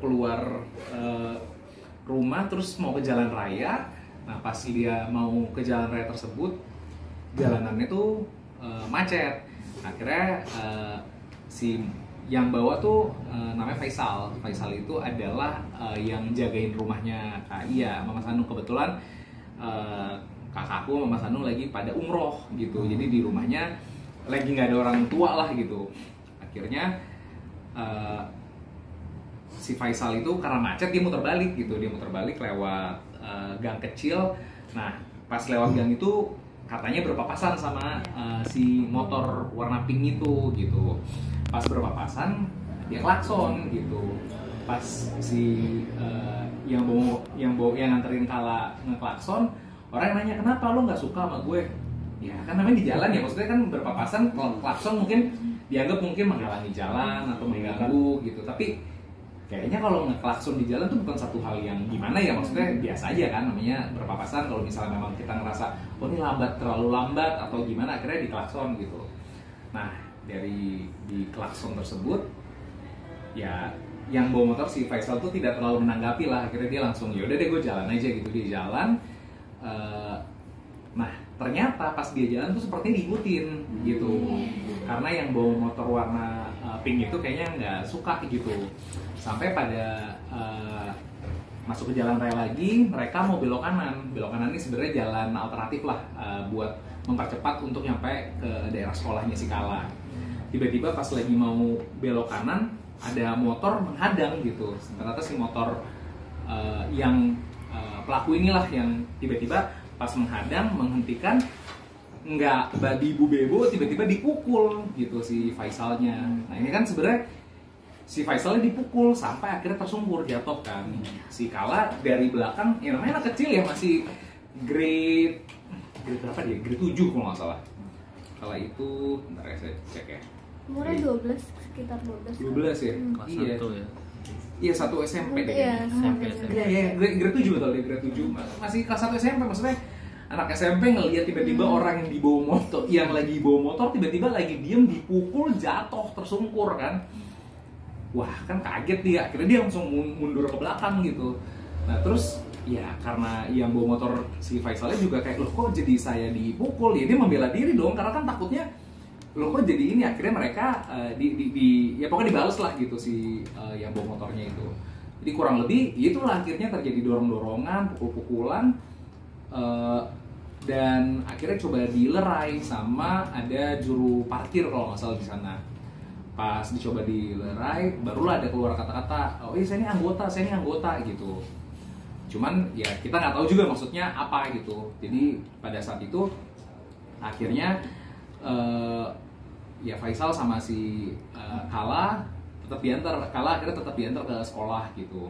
keluar rumah terus mau ke jalan raya. Nah pas dia mau ke jalan raya tersebut, jalanannya tuh macet. Akhirnya si yang bawa tuh namanya Faisal. Faisal itu adalah yang jagain rumahnya Kak Iya, Mama Sanu. Kebetulan kakakku Mama Sanu lagi pada umroh gitu, jadi di rumahnya lagi nggak ada orang tua lah gitu. Akhirnya si Faisal itu karena macet dia muter balik gitu, dia muter balik lewat gang kecil. Nah pas lewat gang itu katanya berpapasan sama si motor warna pink itu gitu. Pas berpapasan dia klakson gitu. Pas si yang nganterin Kala ngeklakson, orang nanya kenapa lo nggak suka sama gue? Ya kan namanya di jalan ya, maksudnya kan berpapasan, kalau klakson mungkin dianggap mungkin menghalangi jalan atau mengganggu gitu. Tapi kayaknya kalau ngeklakson di jalan tuh bukan satu hal yang gimana ya, maksudnya biasa aja kan, namanya berpapasan. Kalau misalnya memang kita ngerasa oh ini lambat, terlalu lambat atau gimana, akhirnya diklakson gitu. Nah dari di klakson tersebut ya yang bawa motor si Faisal tuh tidak terlalu menanggapi lah. Akhirnya dia langsung yaudah deh gue jalan aja gitu. Dia jalan. Nah ternyata pas dia jalan tuh sepertinya diikutin gitu, karena yang bawa motor warna pink itu kayaknya nggak suka gitu. Sampai pada masuk ke jalan raya lagi, mereka mau belok kanan. Belok kanan ini sebenarnya jalan alternatif lah buat mempercepat untuk nyampe ke daerah sekolahnya si Kala. Tiba-tiba pas lagi mau belok kanan, ada motor menghadang gitu. Ternyata si motor yang pelaku inilah yang tiba-tiba pas menghadang, menghentikan, nggak babi bu bebo, tiba-tiba dipukul gitu si Faisalnya. Nah ini kan sebenarnya si Faisalnya dipukul sampai akhirnya tersungkur jatuh kan. Si Kala dari belakang, ya namanya anak kecil ya, masih grade berapa dia? Grade 7 kalau nggak salah. Kala itu, bentar ya saya cek ya. Umurnya 12, sekitar 12. 12 ya? Kelas Iya. 1 ya. Iya, 1 SMP deh. Iya, SMP. Iya, grade 7 betul deh, grade 7. Masih kelas 1 SMP, maksudnya anak SMP ngelihat tiba-tiba orang yang dibawa motor, yang lagi bawa motor tiba-tiba lagi diem dipukul, jatuh, tersungkur kan. Wah, kan kaget dia. Akhirnya dia langsung mundur ke belakang gitu. Nah, terus ya karena yang bawa motor si Faisalnya juga kayak, loh kok jadi saya dipukul? Ya dia membela diri dong, karena kan takutnya loh kok jadi ini. Akhirnya mereka ya pokoknya dibales lah gitu si yang bawa motornya itu. Jadi kurang lebih itulah akhirnya terjadi dorong-dorongan, pukul-pukulan, dan akhirnya coba dilerai sama ada juru parkir kalau nggak salah di sana. Pas dicoba dilerai, barulah ada keluar kata-kata, oh iya saya ini anggota gitu. Cuman ya kita nggak tahu juga maksudnya apa gitu. Jadi pada saat itu akhirnya ya Faisal sama si Kala tetap diantar. Kala akhirnya tetap diantar ke sekolah gitu.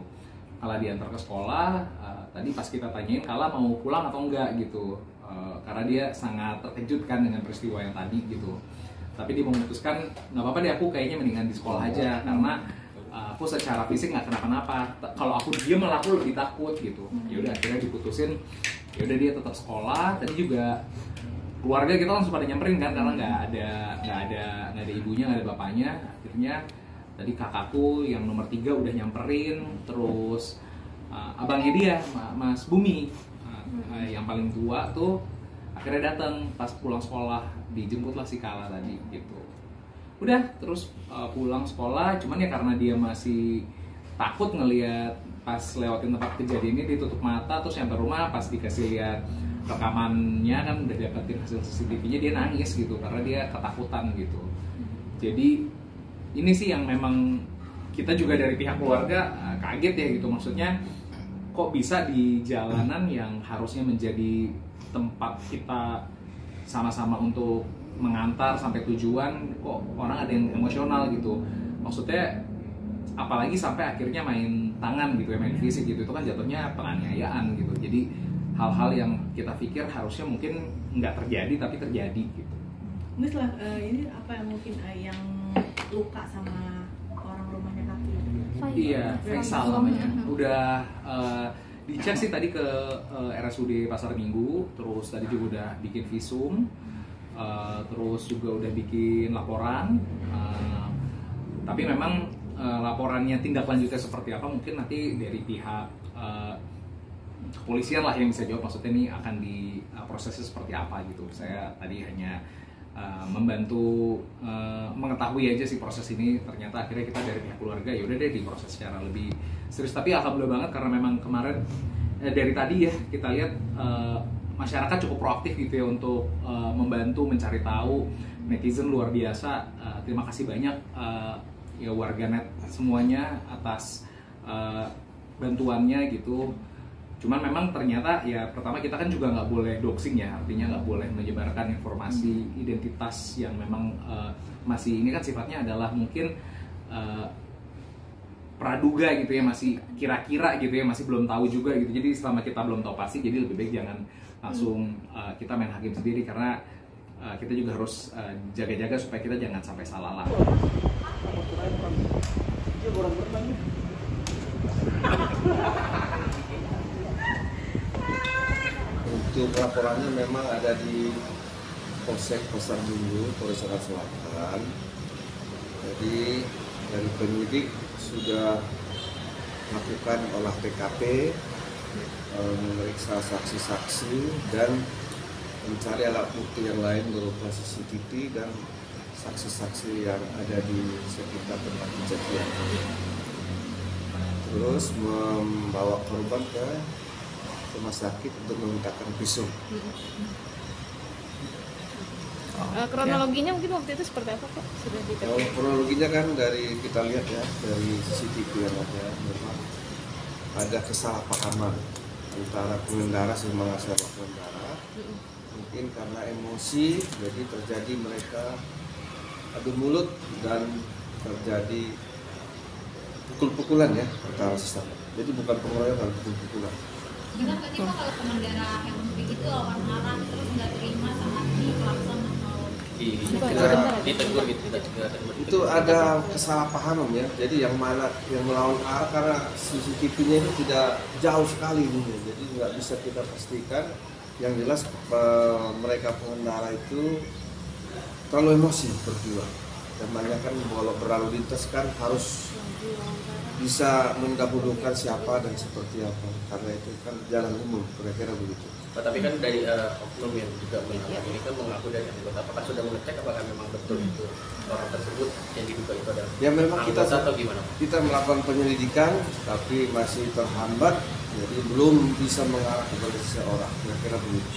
Kala diantar ke sekolah. Tadi pas kita tanyain Kala mau pulang atau enggak gitu, karena dia sangat terkejut kan dengan peristiwa yang tadi gitu. Tapi dia memutuskan nggak apa-apa deh, aku kayaknya mendingan di sekolah aja karena aku secara fisik nggak kenapa-napa. Kalau aku diem malah aku lebih takut gitu. Ya udah akhirnya diputusin. Ya udah dia tetap sekolah. Tadi juga keluarga kita langsung pada nyamperin kan, karena nggak ada ibunya, nggak ada bapaknya. Akhirnya tadi kakakku yang nomor 3 udah nyamperin, terus abangnya dia Mas Bumi yang paling tua tuh akhirnya datang pas pulang sekolah, dijemputlah si Kala tadi gitu. Udah terus pulang sekolah, cuman ya karena dia masih takut ngelihat pas lewatin tempat kejadian ini, ditutup mata. Terus sampai rumah pas dikasih lihat rekamannya kan udah dapetin hasil CCTV-nya, dia nangis gitu karena dia ketakutan gitu. Jadi ini sih yang memang kita juga dari pihak keluarga kaget ya gitu, maksudnya kok bisa di jalanan yang harusnya menjadi tempat kita sama-sama untuk mengantar sampai tujuan, kok orang ada yang emosional gitu. Maksudnya apalagi sampai akhirnya main tangan gitu ya, main fisik gitu, itu kan jatuhnya penganiayaan gitu. Jadi hal-hal yang kita pikir harusnya mungkin nggak terjadi tapi terjadi gitu. Ini setelah ini apa yang mungkin yang luka sama orang rumahnya kaki? Iya, Faisal namanya. Udah dicek sih tadi ke RSUD Pasar Minggu, terus tadi juga udah bikin visum, terus juga udah bikin laporan. Tapi memang laporannya tindak lanjutnya seperti apa mungkin nanti dari pihak kepolisian lah yang bisa jawab, maksudnya ini akan diprosesnya seperti apa gitu. Saya tadi hanya membantu mengetahui aja sih proses ini. Ternyata akhirnya kita dari pihak keluarga ya udah deh diproses secara lebih serius. Tapi alhamdulillah banget karena memang kemarin dari tadi ya kita lihat masyarakat cukup proaktif gitu ya untuk membantu mencari tahu. Netizen luar biasa, terima kasih banyak ya warganet semuanya atas bantuannya gitu. Cuman memang ternyata ya pertama kita kan juga nggak boleh doxing ya, artinya nggak boleh menyebarkan informasi identitas yang memang masih, ini kan sifatnya adalah mungkin praduga gitu ya, masih kira-kira gitu ya, masih belum tahu juga gitu. Jadi selama kita belum tahu pasti, jadi lebih baik jangan langsung kita main hakim sendiri, karena kita juga harus jaga-jaga supaya kita jangan sampai salah lah. Untuk laporannya memang ada di Polsek Pasar Minggu, Polres Jakarta Selatan. Jadi dari penyidik sudah melakukan olah TKP, memeriksa saksi-saksi dan mencari alat bukti yang lain berupa CCTV dan saksi-saksi yang ada di sekitar tempat kejadian. Terus membawa korban ke rumah sakit untuk memintakan visum. Kronologinya mungkin waktu itu seperti apa Pak? Sudah Kalau kronologinya kan dari kita lihat ya, dari CCTV yang ada, memang ada kesalahpahaman antara pengendara sama sahabat pengendara. Mungkin karena emosi, jadi terjadi mereka adu mulut dan terjadi pukul-pukulan ya antara sesama. Jadi bukan pengeroyokan, pukul-pukulan. Gimana berarti Pak kalau pengendara yang begitu lawan arah terus nggak terima sama di klakson atau ditegur gitu? Itu ada kesalahpahaman ya. Jadi yang mana yang melawan arah karena CCTV-nya itu tidak jauh sekali ini, jadi nggak bisa kita pastikan. Yang jelas mereka pengendara itu terlalu emosi berdua. Namanya kan kalau berlalu lintas kan harus bisa mendahulukan siapa dan seperti apa, karena itu kan jalan umum, kira-kira begitu. Tapi kan dari oknum yang juga melakukan ini kan mengaku dari anggota, apakah sudah mengecek apakah memang betul itu orang tersebut yang diduga itu adalah ya memang kita atau gimana? Kita melakukan penyelidikan tapi masih terhambat, jadi belum bisa mengarah kepada seseorang, kira-kira begitu.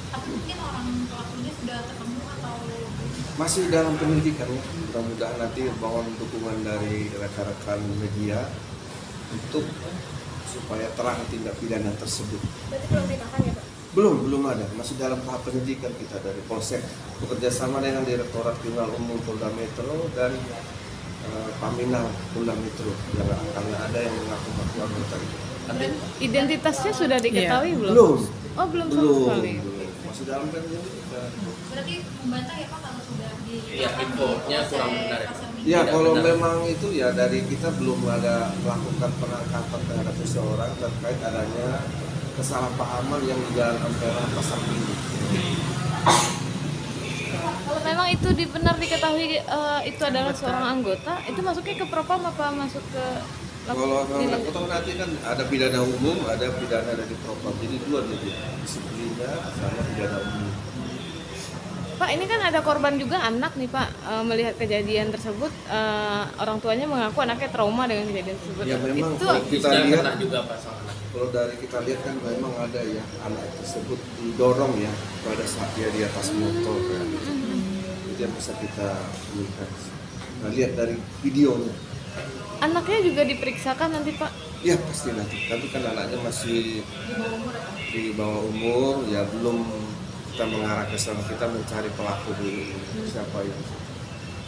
tapi mungkin orang pelakunya sudah ketemu atau Masih dalam penyelidikan ya. Mudah-mudahan nanti mohon dukungan dari rekan-rekan media untuk supaya terang tindak pidana tersebut. Berarti belum ditahan ya Pak? Belum ada, masih dalam tahap penyidikan kita dari Polsek bekerja sama dengan Direktorat Kriminal Umum Polda Metro dan Paminal Polda Metro, karena ada yang mengaku-ngaku anggota itu. Identitasnya sudah diketahui belum? Belum. Oh belum sama sekali. Masih dalam penyelidikan. berarti membantah ya Pak kalau sudah di Iya, infonya kurang benar ya, Pak. Ya Tidak kalau benar. memang itu ya dari kita belum ada melakukan penangkapan terhadap seseorang terkait adanya kesalahpahaman yang di Jalan Ampera Pasar Minggu. Kalau memang itu benar diketahui itu adalah seorang anggota, itu masuknya ke propam apa masuk ke Kalau tahu nanti kan ada pidana umum, ada pidana dari propam, jadi dua dia, disiplinnya sama pidana umum. Pak, ini kan ada korban juga anak nih Pak, melihat kejadian tersebut, orang tuanya mengaku anaknya trauma dengan kejadian tersebut. Ya memang Itu kalau kita Sudah lihat, kena juga Pak sama anak. kalau dari kita lihat kan memang ada ya anak tersebut didorong ya pada saat dia di atas motor kan. Itu yang bisa kita lihat. Nah, lihat dari videonya. anaknya juga diperiksakan nanti Pak. Ya pasti nanti, tapi kan anaknya masih di bawah umur, ya belum kita mengarah ke sana, kita mencari pelaku dulu, siapa yang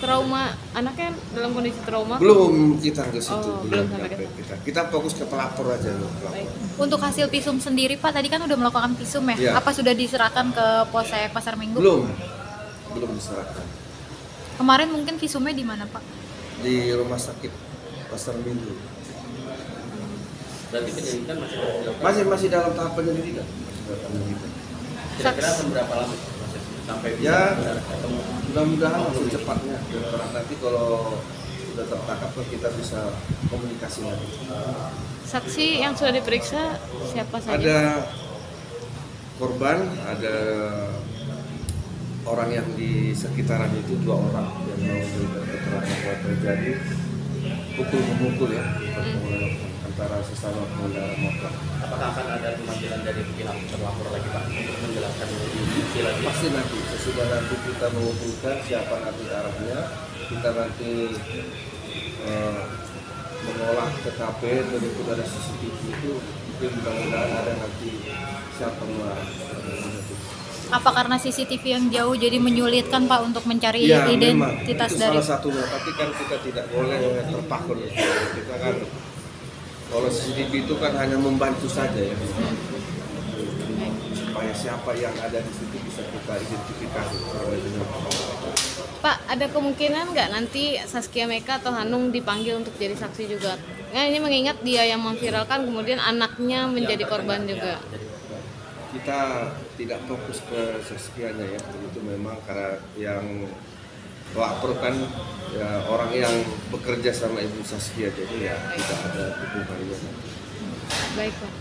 Trauma, anaknya dalam kondisi trauma? belum kita ke situ, Oh, belum sampai ke sampai kita fokus ke pelapor aja loh, pelapor. untuk hasil visum sendiri Pak tadi kan udah melakukan visum ya Iya. apa sudah diserahkan ke Polsek Pasar Minggu Belum diserahkan kemarin mungkin visumnya di mana Pak di rumah sakit Pasar Minggu. Berarti penyelidikan masih terus dilakukan. Masih dalam tahap penyelidikan. Masih dalam penyelidikan. Kira-kira berapa lama proses sampai bisa Ya. benar ketemu? Mudah-mudahan langsung cepatnya. Karena nanti kalau sudah tertangkap kan kita bisa komunikasi lagi. Saksi yang sudah diperiksa siapa saja? Ada korban, ada orang yang di sekitaran itu 2 orang yang mau memberikan keterangan bahwa terjadi pukul-memukul ya antara sesama pengendara motor. Apakah akan ada pemanggilan dari pihak terlapor lagi Pak untuk menjelaskan lebih lagi? Pasti nanti sesudah nanti kita mengumpulkan siapa nanti arahnya, kita nanti mengolah TKP dan itu ada CCTV itu mungkin mudah-mudahan ada nanti siapa mengarah. Apa karena CCTV yang jauh jadi menyulitkan Pak untuk mencari Ya, identitas itu dari salah satunya, tapi kan kita tidak boleh terpaku. Kita kan kalau CCTV itu kan hanya membantu saja ya, supaya siapa yang ada di situ bisa kita identifikasi. Pak, ada kemungkinan nggak nanti Saskia Meka atau Hanung dipanggil untuk jadi saksi juga? Nah, ini mengingat dia yang memviralkan, kemudian anaknya menjadi korban juga. Kita tidak fokus ke Saskianya ya, itu memang karena yang lapor kan ya, orang yang bekerja sama Ibu Saskia, jadi ya tidak ada hubungannya. Baik Pak.